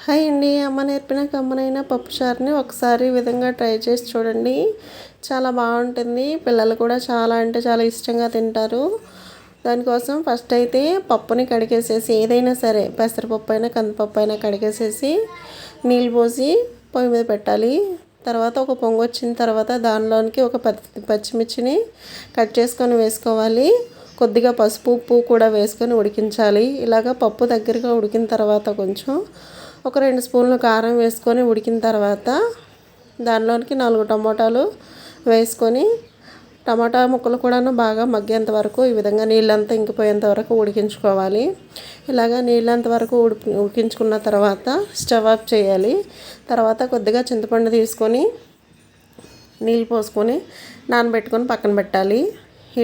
Hi అండి. అమ్మ నేర్పిన కమ్మనైన పప్పుచారుని ఒకసారి ఈ విధంగా ట్రై చేసి చూడండి. చాలా బాగుంటుంది. పిల్లలు కూడా చాలా అంటే చాలా ఇష్టంగా తింటారు. దానికోసం ఫస్ట్ అయితే పప్పుని కడిగేసేసి, ఏదైనా సరే పెసరపప్పు అయినా కందిపప్పు అయినా కడిగేసేసి నీళ్ళు పోసి పొయ్యి మీద పెట్టాలి. తర్వాత ఒక పొంగు వచ్చిన తర్వాత దానిలోనికి ఒక పచ్చిమిర్చిని కట్ చేసుకొని వేసుకోవాలి. కొద్దిగా పసుపు ఉప్పు కూడా వేసుకొని ఉడికించాలి. ఇలాగ పప్పు దగ్గరగా ఉడికిన తర్వాత కొంచెం ఒక 2 స్పూన్లు కారం వేసుకొని ఉడికిన తర్వాత దానిలోనికి 4 టమోటాలు వేసుకొని టమాటా ముక్కలు కూడాను బాగా మగ్గేంత వరకు ఈ విధంగా నీళ్ళంతా ఇంకిపోయేంత వరకు ఉడికించుకోవాలి. ఇలాగ నీళ్ళంత వరకు ఉడికించుకున్న తర్వాత స్టవ్ ఆఫ్ చేయాలి. తర్వాత కొద్దిగా చింతపండు తీసుకొని నీళ్ళు పోసుకొని నానబెట్టుకొని పక్కన పెట్టాలి.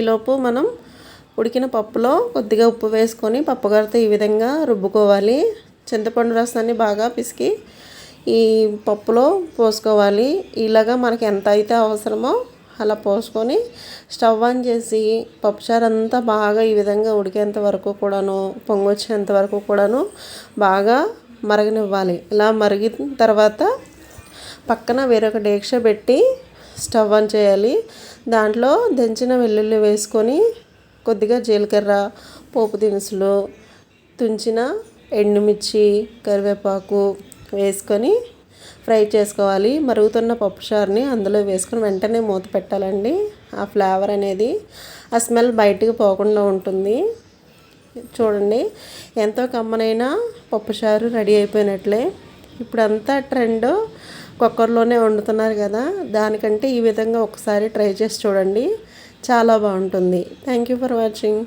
ఈలోపు మనం ఉడికిన పప్పులో కొద్దిగా ఉప్పు వేసుకొని పప్పుగారితో ఈ విధంగా రుబ్బుకోవాలి. చింతపండు రసాన్ని బాగా పిసికి ఈ పప్పులో పోసుకోవాలి. ఇలాగా మనకి ఎంత అయితే అవసరమో అలా పోసుకొని స్టవ్ ఆన్ చేసి పప్పుచారు అంతా బాగా ఈ విధంగా ఉడికేంత వరకు కూడాను, పొంగొచ్చేంత వరకు కూడాను బాగా మరగనివ్వాలి. ఇలా మరిగిన తర్వాత పక్కన వేరొక డేక్ష పెట్టి స్టవ్ ఆన్ చేయాలి. దాంట్లో దంచిన వెల్లుల్లి వేసుకొని కొద్దిగా జీలకర్ర, పోపు దినుసులు, తుంచిన ఎండుమిర్చి, కరివేపాకు వేసుకొని ఫ్రై చేసుకోవాలి. మరుగుతున్న పప్పుచారుని అందులో వేసుకొని వెంటనే మూత పెట్టాలండి. ఆ ఫ్లేవర్ అనేది, ఆ స్మెల్ బయటికి పోకుండా ఉంటుంది. చూడండి, ఎంతో కమ్మనైన పప్పుచారు రెడీ అయిపోయినట్లే. ఇప్పుడంతా ట్రెండ్ కుక్కర్లోనే వండుతున్నారు కదా, దానికంటే ఈ విధంగా ఒకసారి ట్రై చేసి చూడండి. చాలా బాగుంటుంది. Thank you for watching.